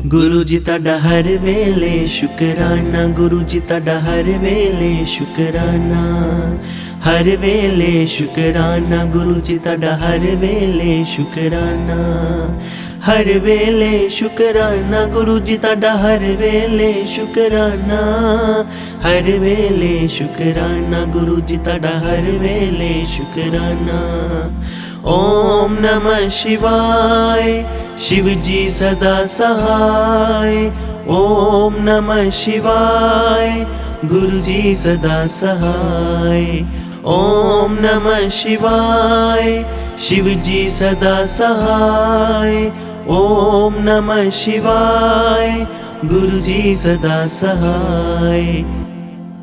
गुरु जी ताड़ा हर वेले शुकराना, गुरु जी ताड़ा हर वेले शुकराना, हर वेले शुकराना, गुरु जी ताड़ा हर वेले शुकराना, हर वेले शुकराना, गुरु जी ताड़ा हर वेले शुकराना, हर वेले शुकराना, गुरु जी ताड़ा हर वेले शुकराना। ओम नमः शिवाय, शिव जी सदा सहाय। ओम नमः शिवाय, गुरु जी सदा सहाय। ओम नमः शिवाय, शिव जी सदा सहाय। ओम नमः शिवाय, गुरु जी सदा सहाय।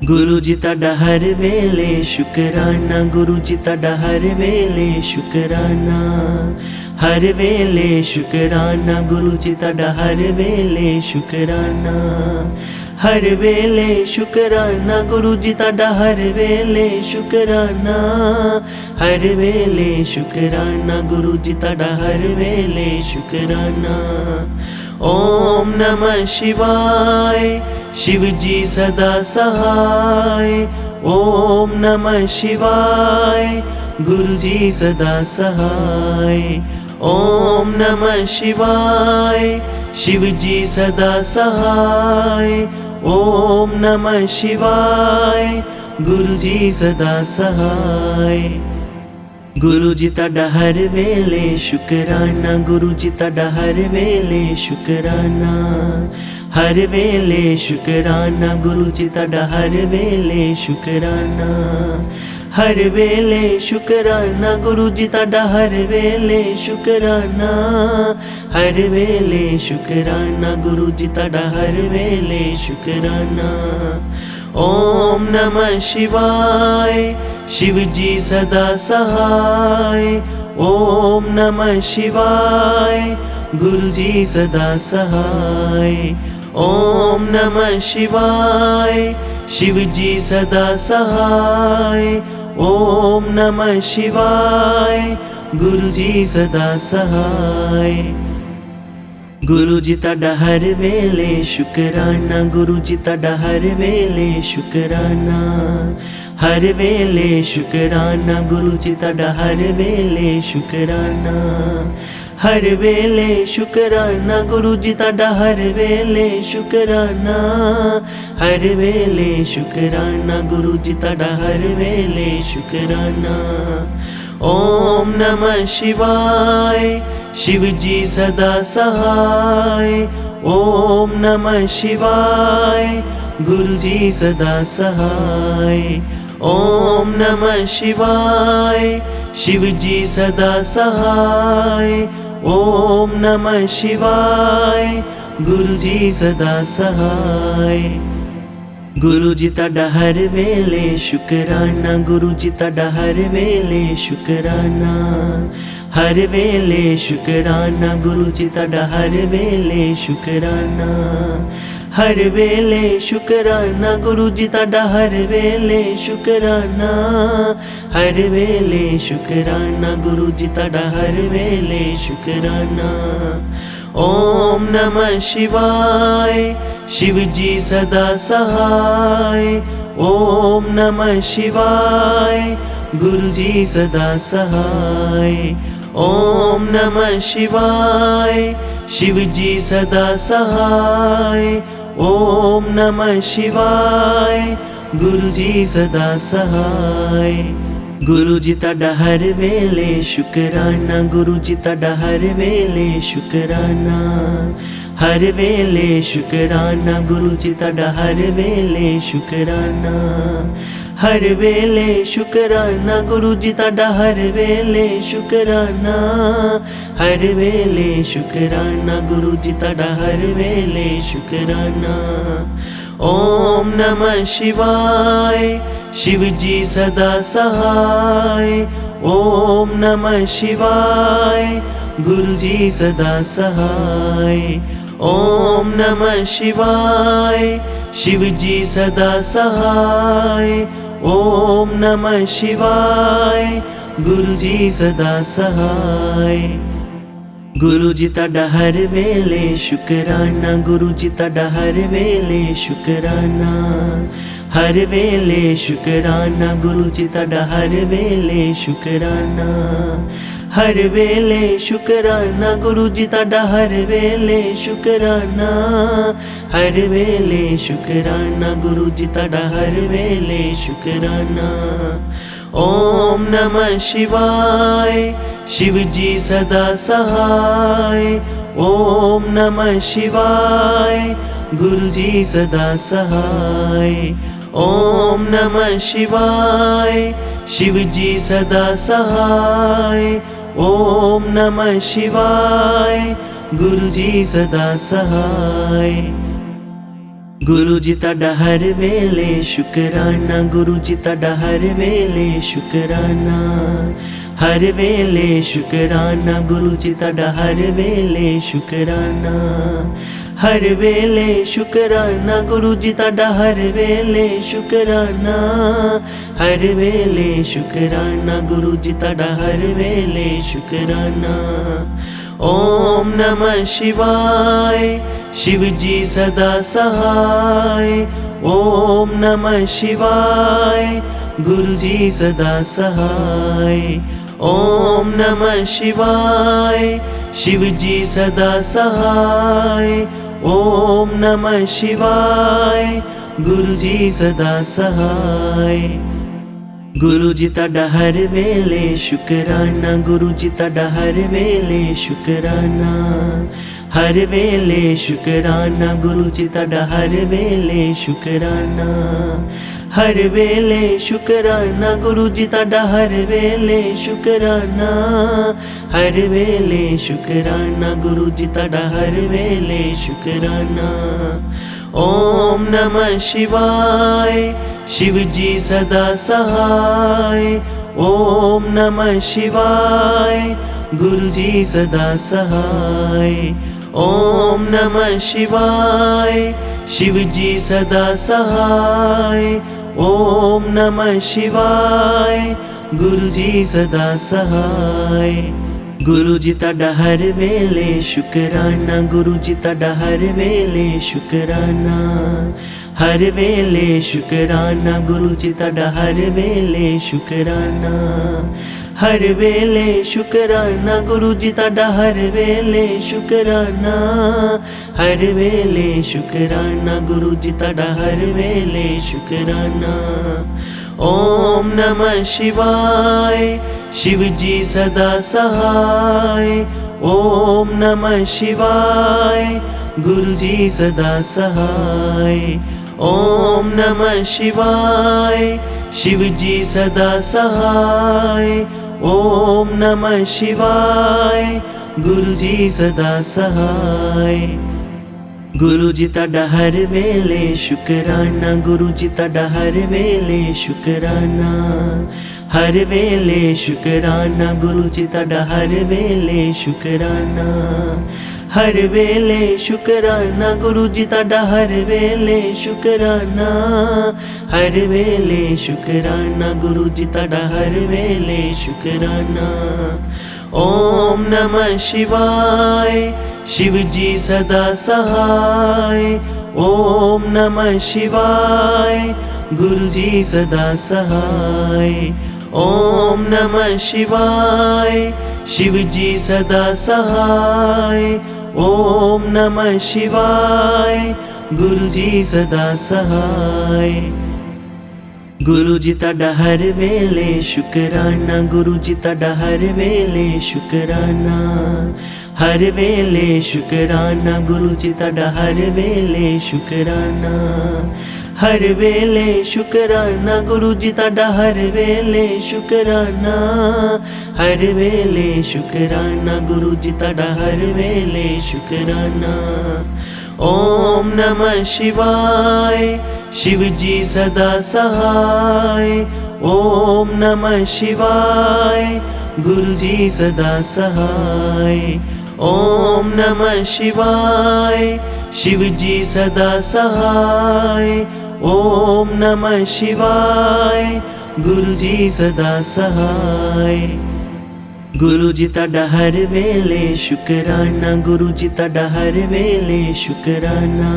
गुरु जी ताड़ा हर वेले शुकराना, गुरु जी ताड़ा हर वेले शुकराना, हर वेले शुकराना, गुरु जी ताड़ा हर वेले शुकराना, हर वेले शुकराना, गुरु जी ताड़ा हर वेले शुकराना, हर वेले शुकराना, गुरु जी ताड़ा हर वेले शुकराना। ओम नमः शिवाय, शिव जी सदा सहाय। ओम नमः शिवाय, गुरु जी सदा सहाय। ओम नमः शिवाय, शिव जी सदा सहाय। ओम नमः शिवाय, गुरु जी सदा सहाय। गुरु जी ताड़ा हर वेले शुकराना, गुरु जी ताड़ा हर वेले शुकराना, हर वेले शुकराना, गुरु जी ताड़ा हर वेले शुकराना, हर वेले शुकराना, गुरु जी ताड़ा हर वेले शुकराना, हर वेले शुकराना, गुरु जी ताड़ा हर वेले शुकराना। ओम नमः शिवाय, शिव जी सदा सहाय। ओम नमः शिवाय, गुरु जी सदा सहाय। ओम नमः शिवाय, शिव जी सदा सहाय। ओम नमः शिवाय, गुरु जी सदा सहाय। गुरु जी ताड़ा हर वेले शुकराना, गुरु जी ताड़ा हर वेले शुकराना, हर वेले शुकराना, गुरु जी ताड़ा हर वेले शुकराना, हर वेले शुकराना, गुरु जी ताड़ा हर वेले शुकराना, हर वेले शुकराना, गुरु जी ताड़ा हर वेले शुकराना। ओम नमः शिवाय, शिव जी सदा सहाय। ओम नमः शिवाय, गुरु जी सदा सहाय। ओम नमः शिवाय, शिव जी सदा सहाय। ओम नमः शिवाय, गुरु जी सदा सहाय। गुरु जी ताड़ा हर वेले शुकराना, गुरु जी ताड़ा हर वेले शुकराना, हर वेले शुकराना, गुरु जी ताड़ा हर वेले शुकराना, हर वेले शुकराना, गुरु जी ताड़ा हर वेले शुकराना, हर वेले शुकराना, गुरु जी ताड़ा हर वेले शुकराना। ओम नमः शिवाय, शिव जी सदा सहाय। ओम नमः शिवाय, गुरु जी सदा सहाय। ओम नमः शिवाय, शिव जी सदा सहाय। ओम नमः शिवाय, गुरु जी सदा सहाय। गुरु जी ताड़ा हर वेले शुकराना, गुरु जी ताड़ा हर वेले शुकराना, हर वेले शुकराना, गुरु जी ताड़ा हर वेले शुकराना, हर वेले शुकराना, गुरु जी ताड़ा हर वेले शुकराना, हर वेले शुकराना, गुरु जी ताड़ा हर वेले शुकराना। ओम नमः शिवाय, शिव जी सदा सहाय। ओम नमः शिवाय, गुरु जी सदा सहाय। ओम नमः शिवाय, शिव जी सदा सहाय। ओम नमः शिवाय, गुरु जी सदा सहाय। ਗੁਰੂ ਜੀ ਤੁਹਾਡਾ ਹਰ ਵੇਲੇ ਸ਼ੁਕਰਾਨਾ, ਗੁਰੂ ਜੀ ਤੁਹਾਡਾ ਹਰ ਵੇਲੇ ਸ਼ੁਕਰਾਨਾ, ਹਰ ਵੇਲੇ ਸ਼ੁਕਰਾਨਾ, ਗੁਰੂ ਜੀ ਤੁਹਾਡਾ ਹਰ ਵੇਲੇ ਸ਼ੁਕਰਾਨਾ, ਹਰ ਵੇਲੇ ਸ਼ੁਕਰਾਨਾ, ਗੁਰੂ ਜੀ ਤੁਹਾਡਾ ਹਰ ਵੇਲੇ ਸ਼ੁਕਰਾਨਾ, ਹਰ ਵੇਲੇ ਸ਼ੁਕਰਾਨਾ, ਗੁਰੂ ਜੀ ਤੁਹਾਡਾ ਹਰ ਵੇਲੇ ਸ਼ੁਕਰਾਨਾ। ਓਮ ਨਮः शिवाय, शिव जी सदा सहाय। ओम नमः शिवाय, गुरु जी सदा सहाय। ओम नमः शिवाय, शिव जी सदा सहाय। ओम नमः शिवाय, गुरु जी सदा सहाय। गुरु जी ਤੁਹਾਡਾ हर वेले शुकराना, गुरु जी ਤੁਹਾਡਾ हर वेले शुकराना, हर वेले शुकराना, गुरु जी ਤੁਹਾਡਾ हर वेले शुकराना, हर वेले शुकराना, गुरु जी ਤੁਹਾਡਾ हर वेले शुकराना, हर वेले शुकराना, गुरु जी ਤੁਹਾਡਾ हर वेले शुकराना। ओम नमः शिवाय, शिव जी सदा सहाय। ओम नमः शिवाय, गुरु जी सदा सहाय। ओम नमः शिवाय, शिव जी सदा सहाय। ओम नमः शिवाय, गुरु जी सदा सहाय। गुरु जी ਤੁਹਾਡਾ हर वेले शुकराना, गुरु जी ਤੁਹਾਡਾ हर वेले शुकराना, हर वेले शुकराना, गुरु जी ਤੁਹਾਡਾ हर वेले शुकराना, हर वेले शुकराना, गुरु जी ਤੁਹਾਡਾ हर वेले शुकराना, हर वेले शुकराना, गुरु जी ਤੁਹਾਡਾ हर वेले शुकराना। ओम नमः शिवाय, शिव जी सदा सहाय। ओम नमः शिवाय, गुरु जी सदा सहाय। ओम नमः शिवाय, शिव जी सदा सहाय। ओम नमः शिवाय, गुरु जी सदा सहाय। गुरु जी ਤੁਹਾਡਾ हर वेले शुकराना, गुरु जी ਤੁਹਾਡਾ हर वेले शुकराना, हर वेले शुकराना, गुरु जी ਤੁਹਾਡਾ हर वेले शुकराना, हर वेले शुकराना, गुरु जी ਤੁਹਾਡਾ हर वेले शुकराना, हर वेले शुकराना, गुरु जी ਤੁਹਾਡਾ हर वेले शुकराना। ओम नमः शिवाय, शिव जी सदा सहाय। ओम नमः शिवाय, गुरु जी सदा सहाय। ओम नमः शिवाय, शिव जी सदा सहाय। ओम नमः शिवाय, गुरु जी सदा सहाय। गुरु जी ਤੁਹਾਡਾ हर वेले शुकराना, गुरु जी ਤੁਹਾਡਾ हर वेले शुकराना, हर वेले शुकराना, गुरु जी ਤੁਹਾਡਾ हर वेले शुकराना, हर वेले शुकराना, गुरु जी ਤੁਹਾਡਾ हर वेले शुकराना, हर वेले शुकराना, गुरु जी ਤੁਹਾਡਾ हर वेले शुकराना। ओम नमः शिवाय, शिव जी सदा सहाय। ओम नमः शिवाय, गुरु जी सदा सहाय। ओम नमः शिवाय, शिव जी सदा सहाय। ओम नमः शिवाय, गुरु जी सदा सहाय। गुरु जी ਤੁਹਾਡਾ हर वेले शुकराना, गुरु जी ਤੁਹਾਡਾ हर वेले शुकराना, हर वेले शुकराना, गुरु जी ਤੁਹਾਡਾ हर वेले शुकराना, हर वेले शुकराना, गुरु जी ਤੁਹਾਡਾ हर वेले शुकराना, हर वेले शुकराना, गुरु जी ਤੁਹਾਡਾ हर वेले शुकराना। ओम नमः शिवाय, शिव जी सदा सहाय। ओम नमः शिवाय, गुरु जी सदा सहाय। ओम नमः शिवाय, शिव जी सदा सहाय। ओम नमः शिवाय, गुरु जी सदा सहाय। ਗੁਰੂ ਜੀ ਤੁਹਾਡਾ ਹਰ ਵੇਲੇ ਸ਼ੁਕਰਾਨਾ, ਗੁਰੂ ਜੀ ਤੁਹਾਡਾ ਹਰ ਵੇਲੇ ਸ਼ੁਕਰਾਨਾ,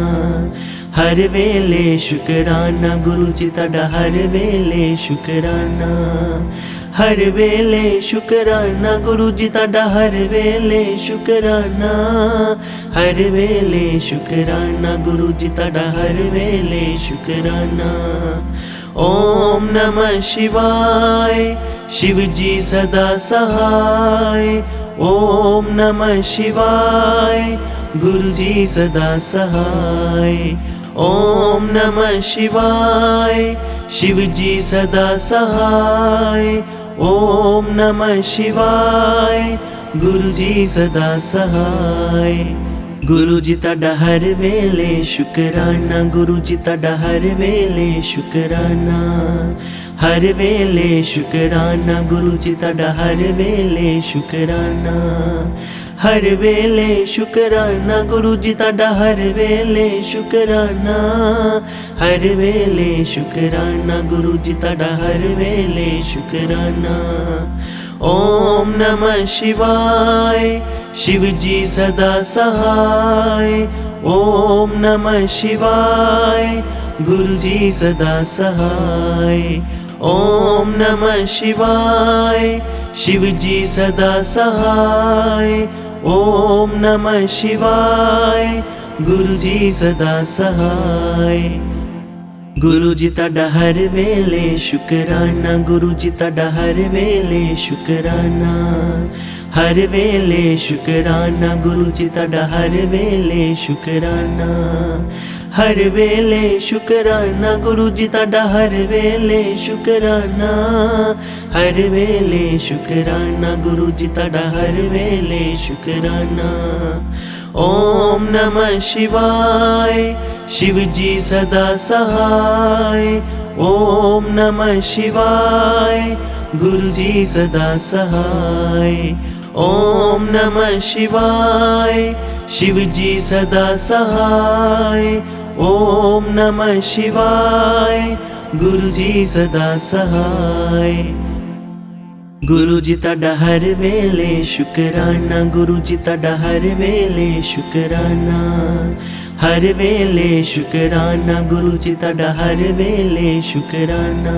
ਹਰ ਵੇਲੇ ਸ਼ੁਕਰਾਨਾ, ਗੁਰੂ ਜੀ ਤੁਹਾਡਾ ਹਰ ਵੇਲੇ ਸ਼ੁਕਰਾਨਾ, ਹਰ ਵੇਲੇ ਸ਼ੁਕਰਾਨਾ, ਗੁਰੂ ਜੀ ਤੁਹਾਡਾ ਹਰ ਵੇਲੇ ਸ਼ੁਕਰਾਨਾ, ਹਰ ਵੇਲੇ ਸ਼ੁਕਰਾਨਾ, ਗੁਰੂ ਜੀ ਤੁਹਾਡਾ ਹਰ ਵੇਲੇ ਸ਼ੁਕਰਾਨਾ। ਓਮ ਨਮः शिवाय, शिव जी सदा सहाय। ओम नमः शिवाय, गुरु जी सदा सहाय। ओम नमः शिवाय, शिव जी सदा सहाय। ओम नमः शिवाय, गुरु जी सदा सहाय। गुरु जी ਤੁਹਾਡਾ हर वेले शुकराना, गुरु जी ਤੁਹਾਡਾ हर वेले शुकराना, हर वेले शुकराना, गुरु जी ਤੁਹਾਡਾ हर वेले शुकराना, हर वेले शुकराना, गुरु जी ਤੁਹਾਡਾ हर वेले शुकराना, हर वेले शुकराना, गुरु जी ਤੁਹਾਡਾ हर वेले शुकराना। ओम नमः शिवाय, शिव जी सदा सहाय। ओम नमः शिवाय, गुरु जी सदा सहाय। ओम नमः शिवाय, शिव जी सदा सहाय। ओम नमः शिवाय, गुरु जी सदा सहाय। गुरु जी ਤੁਹਾਡਾ हर वेले शुकराना, गुरु जी ਤੁਹਾਡਾ हर वेले शुकराना, हर वेले शुकराना, गुरु जी ਤੁਹਾਡਾ हर वेले शुकराना, हर वेले शुकराना, गुरु जी ਤੁਹਾਡਾ हर वेले शुकराना, हर वेले शुकराना, गुरु जी ਤੁਹਾਡਾ हर वेले शुकराना। ओम नमः शिवाय, शिव जी सदा सहाय। ओम नमः शिवाय, गुरु जी सदा सहाय। ओम नमः शिवाय, शिव जी सदा सहाय। ओम नमः शिवाय, गुरु जी सदा सहाय। गुरु जी ਤੁਹਾਡਾ हर वेले शुकराना, गुरु जी ਤੁਹਾਡਾ हर वेले शुकराना, हर वेले शुकराना, गुरु जी ਤੁਹਾਡਾ हर वेले शुकराना,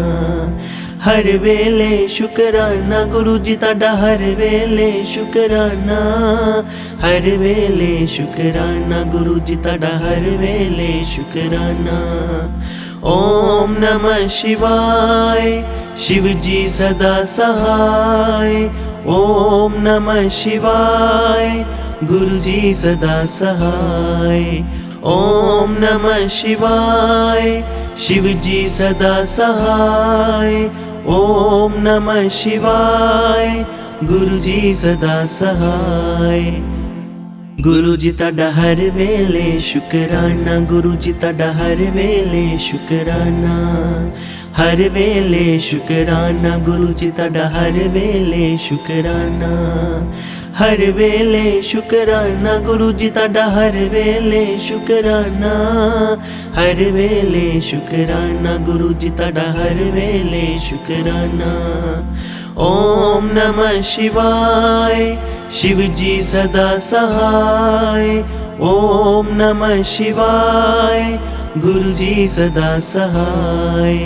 हर वेले शुकराना, गुरु जी ਤੁਹਾਡਾ हर वेले शुकराना, हर वेले शुकराना, गुरु जी ਤੁਹਾਡਾ हर वेले शुकराना। ओम नमः शिवाय, शिव जी सदा सहाय। ओम नमः शिवाय, गुरु जी सदा सहाय। ओम नमः शिवाय, शिव जी सदा सहाय। ओम नमः शिवाय, गुरु जी सदा सहाय। गुरु जी ਤੁਹਾਡਾ हर वेले शुकराना, गुरु जी ਤੁਹਾਡਾ हर वेले शुकराना, हर वेले शुकराना, गुरु जी ਤੁਹਾਡਾ हर वेले शुकराना, हर वेले शुकराना, गुरु जी ਤੁਹਾਡਾ हर वेले शुकराना, हर वेले शुकराना, गुरु जी ਤੁਹਾਡਾ हर वेले शुकराना। ओम नमः शिवाय, शिव जी सदा सहाय। ओम नमः शिवाय, गुरु जी सदा सहाय।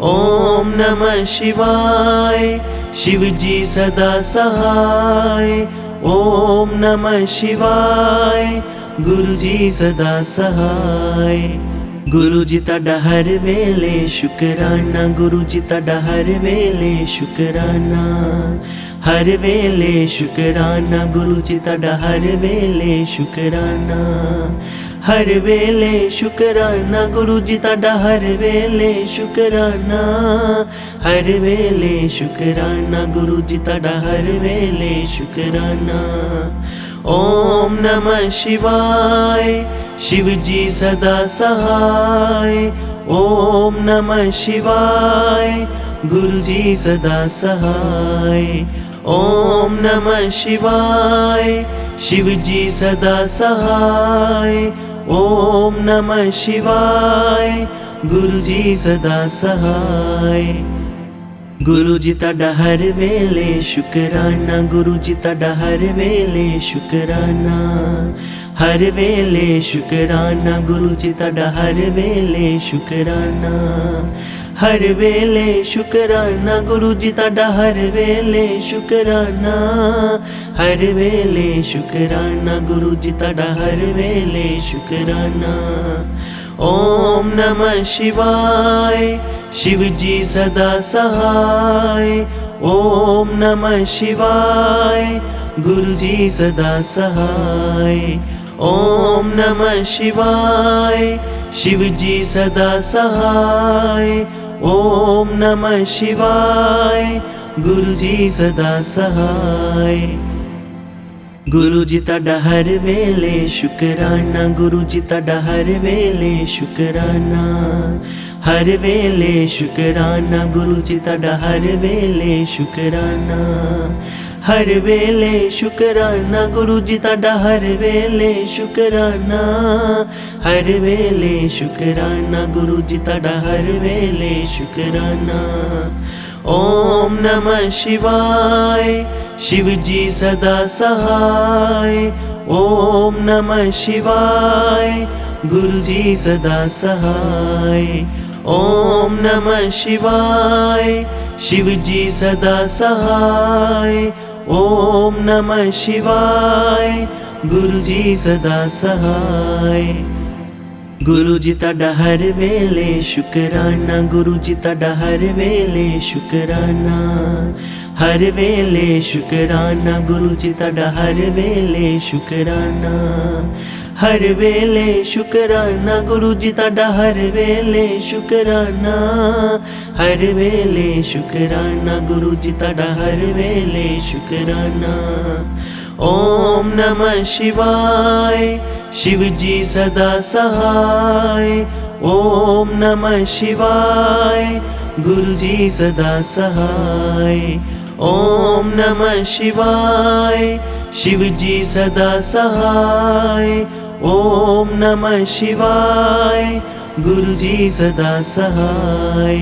ओम नमः शिवाय, शिव जी सदा सहाय। ओम नमः शिवाय, गुरु जी सदा सहाय। गुरु जी ਤੁਹਾਡਾ हर वेले शुकराना, गुरु जी ਤੁਹਾਡਾ हर वेले शुकराना, हर वेले शुकराना, गुरु जी ਤੁਹਾਡਾ हर वेले शुकराना, हर वेले शुकराना, गुरु जी ਤੁਹਾਡਾ हर वेले शुकराना, हर वेले शुकराना, गुरु जी ਤੁਹਾਡਾ हर वेले शुकराना। ओम नमः शिवाय, शिव जी सदा सहाय। ओम नमः शिवाय, गुरु जी सदा सहाय। ओम नमः शिवाय, शिव जी सदा सहाय। ओम नमः शिवाय, गुरु जी सदा सहाय। ਗੁਰੂ ਜੀ ਤੁਹਾਡਾ ਹਰ ਵੇਲੇ ਸ਼ੁਕਰਾਨਾ, ਗੁਰੂ ਜੀ ਤੁਹਾਡਾ ਹਰ ਵੇਲੇ ਸ਼ੁਕਰਾਨਾ, ਹਰ ਵੇਲੇ ਸ਼ੁਕਰਾਨਾ, ਗੁਰੂ ਜੀ ਤੁਹਾਡਾ ਹਰ ਵੇਲੇ ਸ਼ੁਕਰਾਨਾ, ਹਰ ਵੇਲੇ ਸ਼ੁਕਰਾਨਾ, ਗੁਰੂ ਜੀ ਤੁਹਾਡਾ ਹਰ ਵੇਲੇ ਸ਼ੁਕਰਾਨਾ, ਹਰ ਵੇਲੇ ਸ਼ੁਕਰਾਨਾ, ਗੁਰੂ ਜੀ ਤੁਹਾਡਾ ਹਰ ਵੇਲੇ ਸ਼ੁਕਰਾਨਾ। ਓਮ ਨਮः शिवाय, शिव जी सदा सहाय। ओम नमः शिवाय, गुरु जी सदा सहाय। ओम नमः शिवाय, शिव जी सदा सहाय। ओम नमः शिवाय, गुरु जी सदा सहाय। गुरु जी ਤੁਹਾਡਾ हर वेले शुकराना, गुरु जी ਤੁਹਾਡਾ हर वेले शुकराना, हर वेले शुकराना, गुरु जी ਤੁਹਾਡਾ हर वेले शुकराना, हर वेले शुकराना, गुरु जी ਤੁਹਾਡਾ हर वेले शुकराना, हर वेले शुकराना, गुरु जी ਤੁਹਾਡਾ हर वेले शुकराना। ओम नमः शिवाय, शिव जी सदा सहाय। ओम नमः शिवाय, गुरु जी सदा सहाय। ओम नमः शिवाय, शिव जी सदा सहाय। ओम नमः शिवाय, गुरु जी सदा सहाय। गुरु जी ਤੁਹਾਡਾ हर वेले शुकराना, गुरु जी ਤੁਹਾਡਾ हर वेले शुकराना, हर वेले शुकराना, गुरु जी ਤੁਹਾਡਾ हर वेले शुकराना, हर वेले शुकराना, गुरु जी ਤੁਹਾਡਾ हर वेले शुकराना, हर वेले शुकराना, गुरु जी ਤੁਹਾਡਾ हर वेले शुकराना। ओम नमः शिवाय, शिव जी सदा सहाय। ओम नमः शिवाय, गुरु जी सदा सहाय। ओम नमः शिवाय, शिव जी सदा सहाय। ओम नमः शिवाय, गुरु जी सदा सहाय।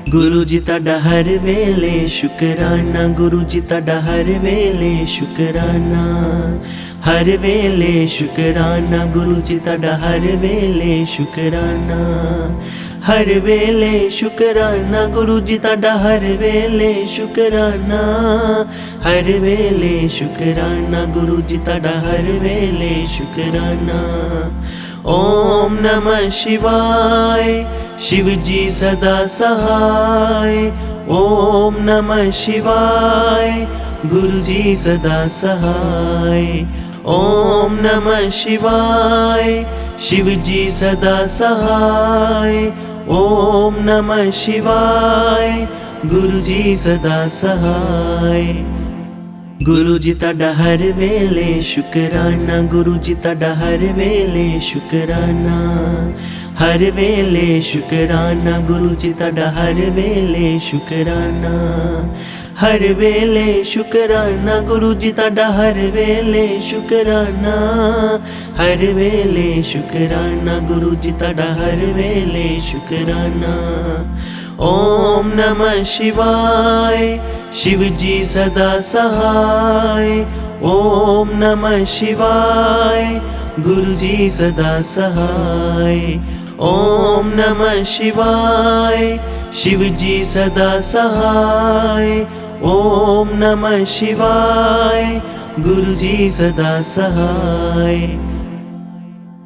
गुरु जी ਤੁਹਾਡਾ हर वेले शुकराना, गुरु जी ਤੁਹਾਡਾ हर वेले शुकराना, हर वेले शुकराना, गुरु जी ਤੁਹਾਡਾ हर वेले शुकराना, हर वेले शुकराना, गुरु जी ਤੁਹਾਡਾ हर वेले शुकराना, हर वेले शुकराना, गुरु जी ਤੁਹਾਡਾ हर वेले शुकराना। ओम नमः शिवाय, शिव जी सदा सहाय। ओम नमः शिवाय, गुरु जी सदा सहाय। ओम नमः शिवाय, शिव जी सदा सहाय। ओम नमः शिवाय, गुरु जी सदा सहाय। गुरु जी ਤੁਹਾਡਾ हर वेले शुकराना, गुरु जी ਤੁਹਾਡਾ हर वेले शुकराना, हर वेले शुकराना, गुरु जी ਤੁਹਾਡਾ हर वेले शुकराना, हर वेले शुकराना, गुरु जी ਤੁਹਾਡਾ हर वेले शुकराना, हर वेले शुकराना, गुरु जी ਤੁਹਾਡਾ हर वेले शुकराना। ओम नमः शिवाय, शिव जी सदा सहाय। ओम नमः शिवाय, गुरु जी सदा सहाय। ओम नमः शिवाय, शिव जी सदा सहाय। ओम नमः शिवाय, गुरु जी सदा सहाय।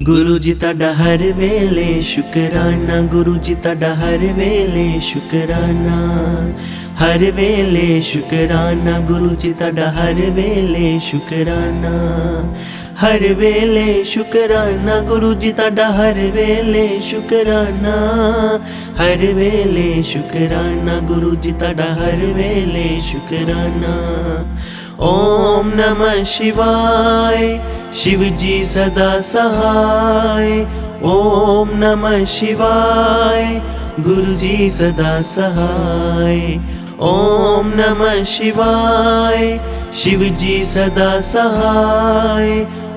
गुरु जी ਤੁਹਾਡਾ हर वेले शुकराना, गुरु जी ਤੁਹਾਡਾ हर वेले शुकराना, हर वेले शुकराना, गुरु जी ਤੁਹਾਡਾ हर वेले शुकराना, हर वेले शुकराना, गुरु जी ਤੁਹਾਡਾ हर वेले शुकराना, हर वेले शुकराना, गुरु जी ਤੁਹਾਡਾ हर वेले शुकराना। ओम नमः शिवाय, शिव जी सदा सहाय। ओम नमः शिवाय, गुरु जी सदा सहाय। ओम नमः शिवाय, शिव जी सदा सहाय।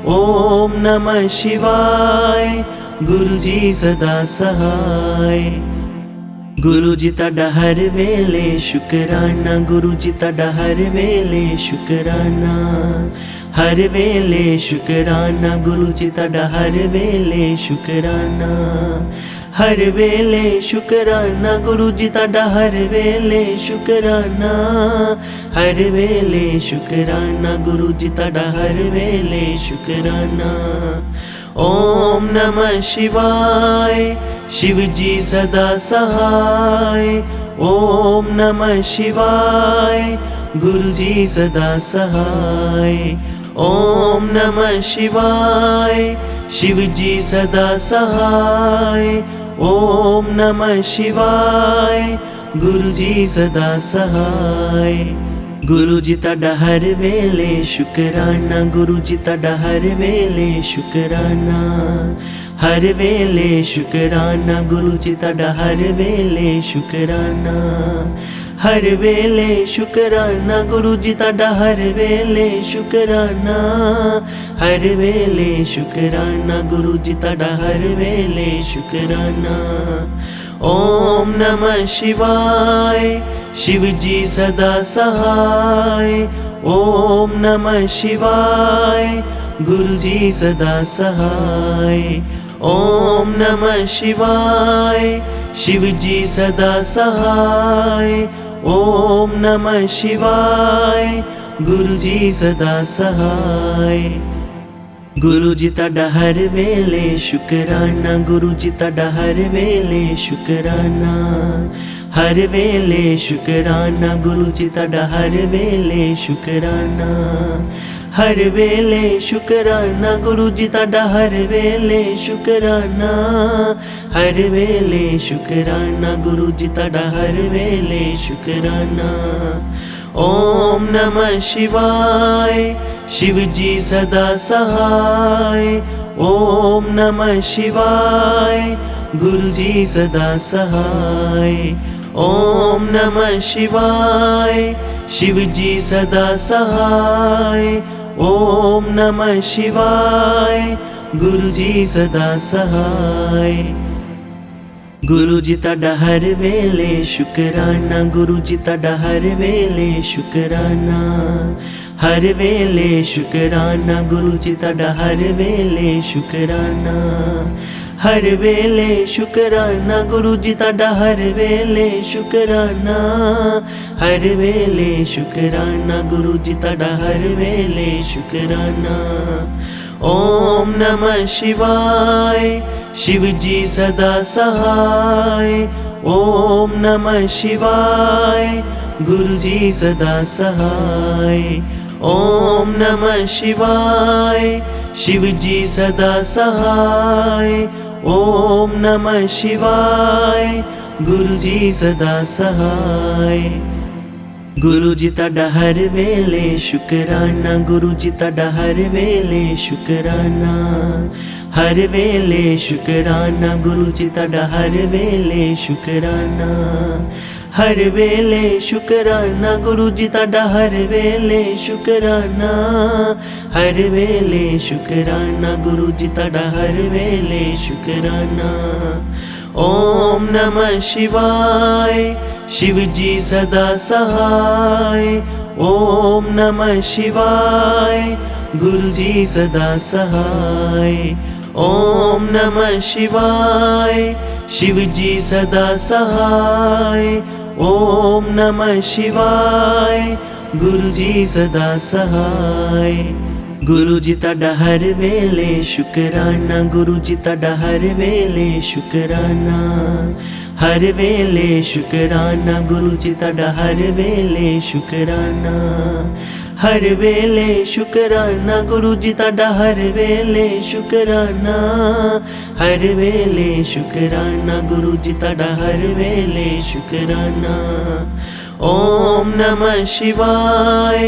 ओम नमः शिवाय, गुरु जी सदा सहाय। ਗੁਰੂ ਜੀ ਤੁਹਾਡਾ ਹਰ ਵੇਲੇ ਸ਼ੁਕਰਾਨਾ, ਗੁਰੂ ਜੀ ਤੁਹਾਡਾ ਹਰ ਵੇਲੇ ਸ਼ੁਕਰਾਨਾ, ਹਰ ਵੇਲੇ ਸ਼ੁਕਰਾਨਾ, ਗੁਰੂ ਜੀ ਤੁਹਾਡਾ ਹਰ ਵੇਲੇ ਸ਼ੁਕਰਾਨਾ, ਹਰ ਵੇਲੇ ਸ਼ੁਕਰਾਨਾ, ਗੁਰੂ ਜੀ ਤੁਹਾਡਾ ਹਰ ਵੇਲੇ ਸ਼ੁਕਰਾਨਾ, ਹਰ ਵੇਲੇ ਸ਼ੁਕਰਾਨਾ, ਗੁਰੂ ਜੀ ਤੁਹਾਡਾ ਹਰ ਵੇਲੇ ਸ਼ੁਕਰਾਨਾ। ਓਮ ਨਮः शिवाय, शिव जी सदा सहाय। ओम नमः शिवाय, गुरु जी सदा सहाय। ओम नमः शिवाय, शिव जी सदा सहाय। ओम नमः शिवाय, गुरु जी सदा सहाय। गुरु जी ਤੁਹਾਡਾ हर वेले शुकराना, गुरु जी ਤੁਹਾਡਾ हर वेले शुकराना, हर वेले शुकराना, गुरु जी ਤੁਹਾਡਾ हर वेले शुकराना, हर वेले शुकराना, गुरु जी ਤੁਹਾਡਾ हर वेले शुकराना, हर वेले शुकराना, गुरु जी ਤੁਹਾਡਾ हर वेले शुकराना। ओम नमः शिवाय, शिव जी सदा सहाय। ओम नमः शिवाय, गुरु जी सदा सहाय। ओम नमः शिवाय, शिव जी सदा सहाय। ओम नमः शिवाय, गुरु जी सदा सहाय। गुरु जी ਤੁਹਾਡਾ हर वेले शुकराना, गुरु जी ਤੁਹਾਡਾ हर वेले शुकराना, हर वेले शुकराना, गुरु जी ਤੁਹਾਡਾ हर वेले शुकराना, हर वेले शुकराना, गुरु जी ਤੁਹਾਡਾ हर वेले शुकराना, हर वेले शुकराना, गुरु जी ਤੁਹਾਡਾ हर वेले शुकराना। ओम नमः शिवाय, शिव जी सदा सहाय। ओम नमः शिवाय, गुरु जी सदा सहाय। ओम नमः शिवाय, शिव जी सदा सहाय। ओम नमः शिवाय, गुरु जी सदा सहाय। गुरु जी ਤੁਹਾਡਾ हर वेले शुकराना, गुरु जी ਤੁਹਾਡਾ हर वेले शुकराना, हर वेले शुकराना, गुरु जी ਤੁਹਾਡਾ हर वेले शुकराना, हर वेले शुकराना, गुरु जी ਤੁਹਾਡਾ हर वेले शुकराना, हर वेले शुकराना, गुरु जी ਤੁਹਾਡਾ हर वेले शुकराना। ओम नमः शिवाय, शिव जी सदा सहाय। ओम नमः शिवाय, गुरु जी सदा सहाय। ओम नमः शिवाय, शिव जी सदा सहाय। ओम नमः शिवाय, गुरु जी सदा सहाय। गुरु जी ਤੁਹਾਡਾ हर वेले शुकराना, गुरु जी ਤੁਹਾਡਾ हर वेले शुकराना, हर वेले शुकराना, गुरु जी ਤੁਹਾਡਾ हर वेले शुकराना, हर वेले शुकराना, गुरु जी ਤੁਹਾਡਾ हर वेले शुकराना, हर वेले शुकराना, गुरु जी ਤੁਹਾਡਾ हर वेले शुकराना। ओम नमः शिवाय, शिव जी सदा सहाय। ओम नमः शिवाय, गुरु जी सदा सहाय। ओम नमः शिवाय, शिव जी सदा सहाय। ओम नमः शिवाय, गुरु जी सदा सहाय। गुरु जी ਤੁਹਾਡਾ हर वेले शुकराना, गुरु जी ਤੁਹਾਡਾ हर वेले शुकराना, हर वेले शुकराना, गुरु जी ਤੁਹਾਡਾ हर वेले शुकराना, हर वेले शुकराना, गुरु जी ਤੁਹਾਡਾ हर वेले शुकराना, हर वेले शुकराना, गुरु जी ਤੁਹਾਡਾ हर वेले शुकराना। ओम नमः शिवाय,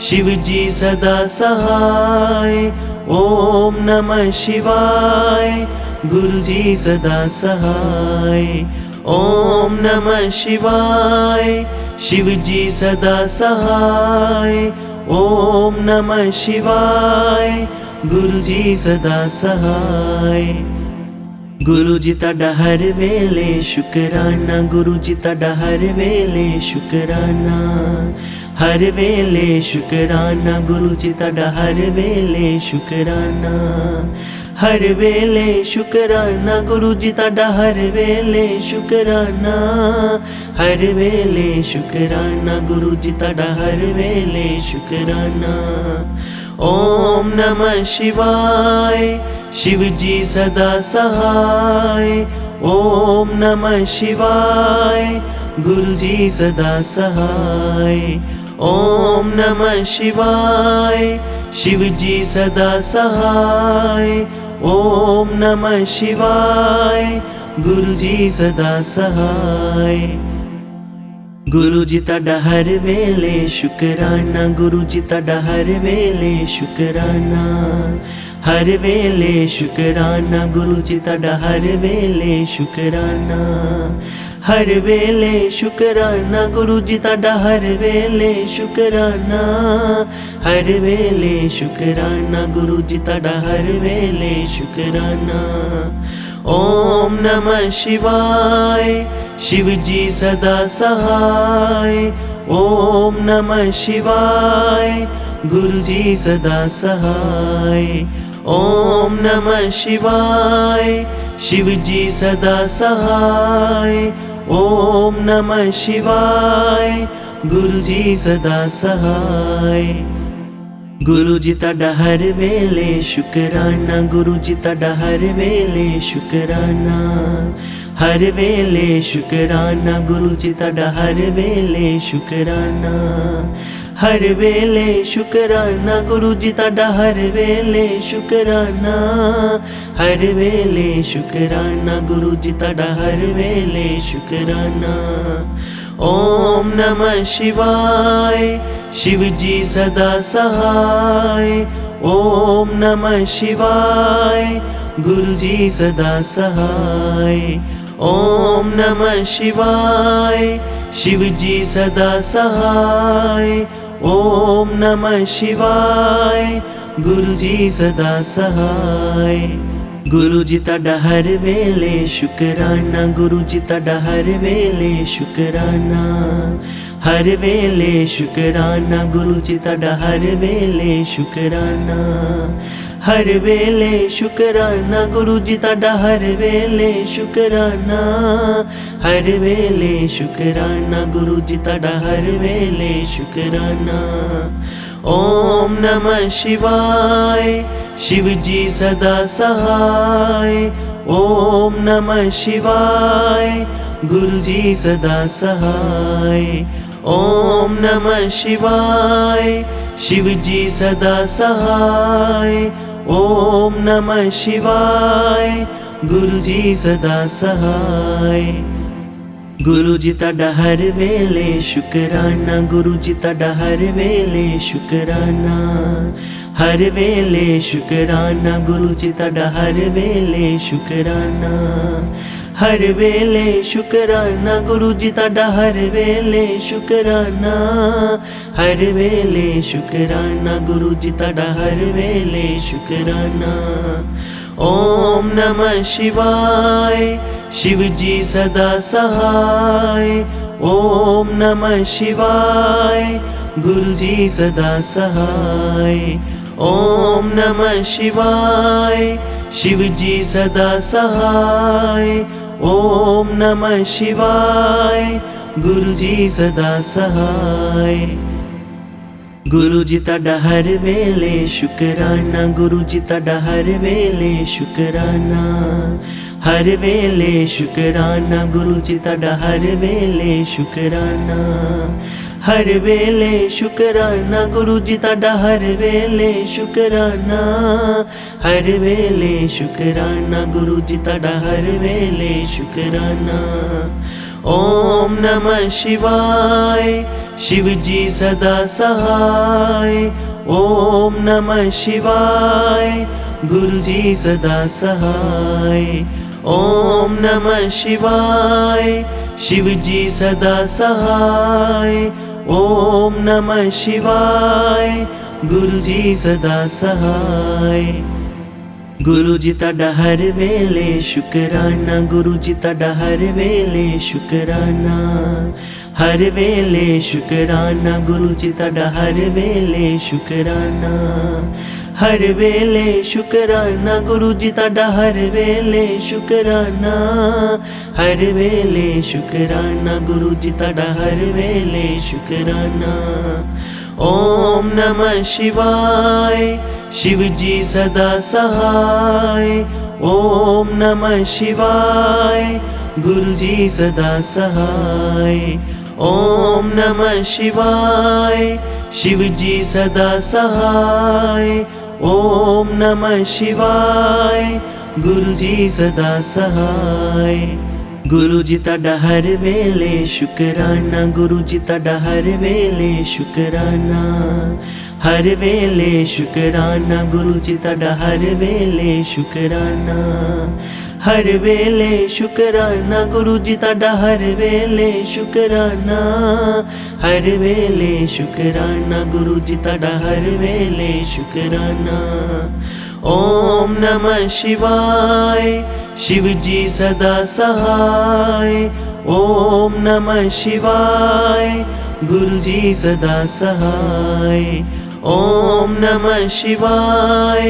शिव जी सदा सहाय। ओम नमः शिवाय, गुरु जी सदा सहाय। ओम नमः शिवाय, शिव जी सदा सहाय। ओम नमः शिवाय, गुरु जी सदा सहाय। ਗੁਰੂ ਜੀ ਤੁਹਾਡਾ ਹਰ ਵੇਲੇ ਸ਼ੁਕਰਾਨਾ, ਗੁਰੂ ਜੀ ਤੁਹਾਡਾ ਹਰ ਵੇਲੇ ਸ਼ੁਕਰਾਨਾ, ਹਰ ਵੇਲੇ ਸ਼ੁਕਰਾਨਾ, ਗੁਰੂ ਜੀ ਤੁਹਾਡਾ ਹਰ ਵੇਲੇ ਸ਼ੁਕਰਾਨਾ, ਹਰ ਵੇਲੇ ਸ਼ੁਕਰਾਨਾ, ਗੁਰੂ ਜੀ ਤੁਹਾਡਾ ਹਰ ਵੇਲੇ ਸ਼ੁਕਰਾਨਾ, ਹਰ ਵੇਲੇ ਸ਼ੁਕਰਾਨਾ, ਗੁਰੂ ਜੀ ਤੁਹਾਡਾ ਹਰ ਵੇਲੇ ਸ਼ੁਕਰਾਨਾ। ਓਮ ਨਮः शिवाय, शिव जी सदा सहाय। ओम नमः शिवाय, गुरु जी सदा सहाय। ओम नमः शिवाय, शिव जी सदा सहाय। ओम नमः शिवाय, गुरु जी सदा सहाय। गुरु जी ਤੁਹਾਡਾ हर वेले शुकराना, गुरु जी ਤੁਹਾਡਾ हर वेले शुकराना, हर वेले शुकराना, गुरु जी ਤੁਹਾਡਾ हर वेले शुकराना, हर वेले शुकराना, गुरु जी ਤੁਹਾਡਾ हर वेले शुकराना, हर वेले शुकराना, गुरु जी ਤੁਹਾਡਾ हर वेले शुकराना। ओम नमः शिवाय, शिव जी सदा सहाय। ओम नमः शिवाय, गुरु जी सदा सहाय। ओम नमः शिवाय, शिव जी सदा सहाय। ओम नमः शिवाय, गुरु जी सदा सहाय। गुरु जी ਤੁਹਾਡਾ हर वेले शुकराना, गुरु जी ਤੁਹਾਡਾ हर वेले शुकराना, हर वेले शुकराना, गुरु जी ਤੁਹਾਡਾ हर वेले शुकराना, हर वेले शुकराना, गुरु जी ਤੁਹਾਡਾ हर वेले शुकराना, हर वेले शुकराना, गुरु जी ਤੁਹਾਡਾ हर वेले शुकराना। ओम नमः शिवाय, शिव जी सदा सहाय। ओम नमः शिवाय, गुरु जी सदा सहाय। ओम नमः शिवाय, शिव जी सदा सहाय। ओम नमः शिवाय, गुरु जी सदा सहाय। गुरु जी ਤੁਹਾਡਾ हर वेले शुकराना, गुरु जी ਤੁਹਾਡਾ हर वेले शुकराना, हर वेले शुकराना, गुरु जी ਤੁਹਾਡਾ हर वेले शुकराना, हर वेले शुकराना, गुरु जी ਤੁਹਾਡਾ हर वेले शुकराना, हर वेले शुकराना, गुरु जी ਤੁਹਾਡਾ हर वेले शुकराना। ओम नमः शिवाय, शिव जी सदा सहाय। ओम नमः शिवाय, गुरु जी सदा सहाय। ओम नमः शिवाय, शिव जी सदा सहाय। ओम नमः शिवाय, गुरु जी सदा सहाय। गुरु जी ਤੁਹਾਡਾ हर वेले शुकराना, गुरु जी ਤੁਹਾਡਾ हर वेले शुकराना, हर वेले शुकराना, गुरु जी ਤੁਹਾਡਾ हर वेले शुकराना, हर वेले शुकराना, गुरु जी ਤੁਹਾਡਾ हर वेले शुकराना, हर वेले शुकराना, गुरु जी ਤੁਹਾਡਾ हर वेले शुकराना। ओम नमः शिवाय, शिव जी सदा सहाय। ओम नमः शिवाय, गुरु जी सदा सहाय। ओम नमः शिवाय, शिव जी सदा सहाय। ओम नमः शिवाय, गुरु जी सदा सहाय। गुरु जी ਤੁਹਾਡਾ हर वेले शुकराना, गुरु जी ਤੁਹਾਡਾ हर वेले शुकराना, हर वेले शुकराना, गुरु जी ਤੁਹਾਡਾ हर वेले शुकराना, हर वेले शुकराना, गुरु जी ਤੁਹਾਡਾ हर वेले शुकराना, हर वेले शुकराना, गुरु जी ਤੁਹਾਡਾ हर वेले शुकराना। ओम नमः शिवाय, शिव जी सदा सहाय। ओम नमः शिवाय, गुरु जी सदा सहाय। ओम नमः शिवाय, शिव जी सदा सहाय। ओम नमः शिवाय, गुरु जी सदा सहाय। ਗੁਰੂ ਜੀ ਤੁਹਾਡਾ ਹਰ ਵੇਲੇ ਸ਼ੁਕਰਾਨਾ, ਗੁਰੂ ਜੀ ਤੁਹਾਡਾ ਹਰ ਵੇਲੇ ਸ਼ੁਕਰਾਨਾ, ਹਰ ਵੇਲੇ ਸ਼ੁਕਰਾਨਾ, ਗੁਰੂ ਜੀ ਤੁਹਾਡਾ ਹਰ ਵੇਲੇ ਸ਼ੁਕਰਾਨਾ, ਹਰ ਵੇਲੇ ਸ਼ੁਕਰਾਨਾ, ਗੁਰੂ ਜੀ ਤੁਹਾਡਾ ਹਰ ਵੇਲੇ ਸ਼ੁਕਰਾਨਾ, ਹਰ ਵੇਲੇ ਸ਼ੁਕਰਾਨਾ, ਗੁਰੂ ਜੀ ਤੁਹਾਡਾ ਹਰ ਵੇਲੇ ਸ਼ੁਕਰਾਨਾ। ਓਮ ਨਮः शिवाय, शिव जी सदा सहाय। ओम नमः शिवाय, गुरु जी सदा सहाय। ओम नमः शिवाय, शिव जी सदा सहाय। ओम नमः शिवाय, गुरु जी सदा सहाय। गुरु जी ਤੁਹਾਡਾ हर वेले शुकराना, गुरु जी ਤੁਹਾਡਾ हर वेले शुकराना, हर वेले शुकराना, गुरु जी ਤੁਹਾਡਾ हर वेले शुकराना, हर वेले शुकराना, गुरु जी ਤੁਹਾਡਾ हर वेले शुकराना, हर वेले शुकराना, गुरु जी ਤੁਹਾਡਾ हर वेले शुकराना। ओम नमः शिवाय, शिव जी सदा सहाय। ओम नमः शिवाय, गुरु जी सदा सहाय। ओम नमः शिवाय,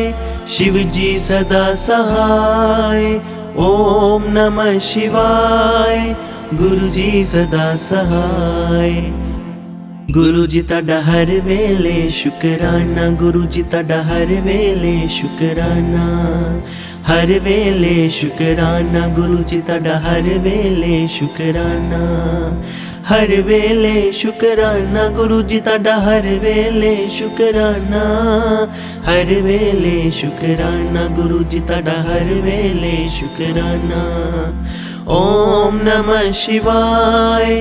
शिव जी सदा सहाय। ओम नमः शिवाय, गुरु जी सदा सहाय। गुरु जी ਤੁਹਾਡਾ हर वेले शुकराना, गुरु जी ਤੁਹਾਡਾ हर वेले शुकराना, हर वेले शुकराना, गुरु जी ਤੁਹਾਡਾ हर वेले शुकराना, हर वेले शुकराना, गुरु जी ਤੁਹਾਡਾ हर वेले शुकराना, हर वेले शुकराना, गुरु जी ਤੁਹਾਡਾ हर वेले शुकराना। ओम नमः शिवाय,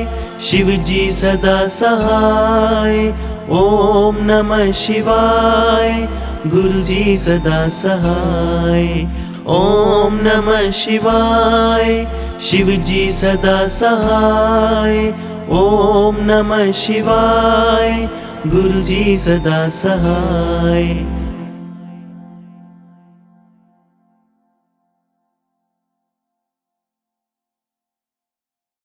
शिव जी सदा सहाय। ओम नमः शिवाय, गुरु जी सदा सहाय। ओम नमः शिवाय, शिव जी सदा सहाय। ओम नमः शिवाय, गुरु जी सदा सहाय।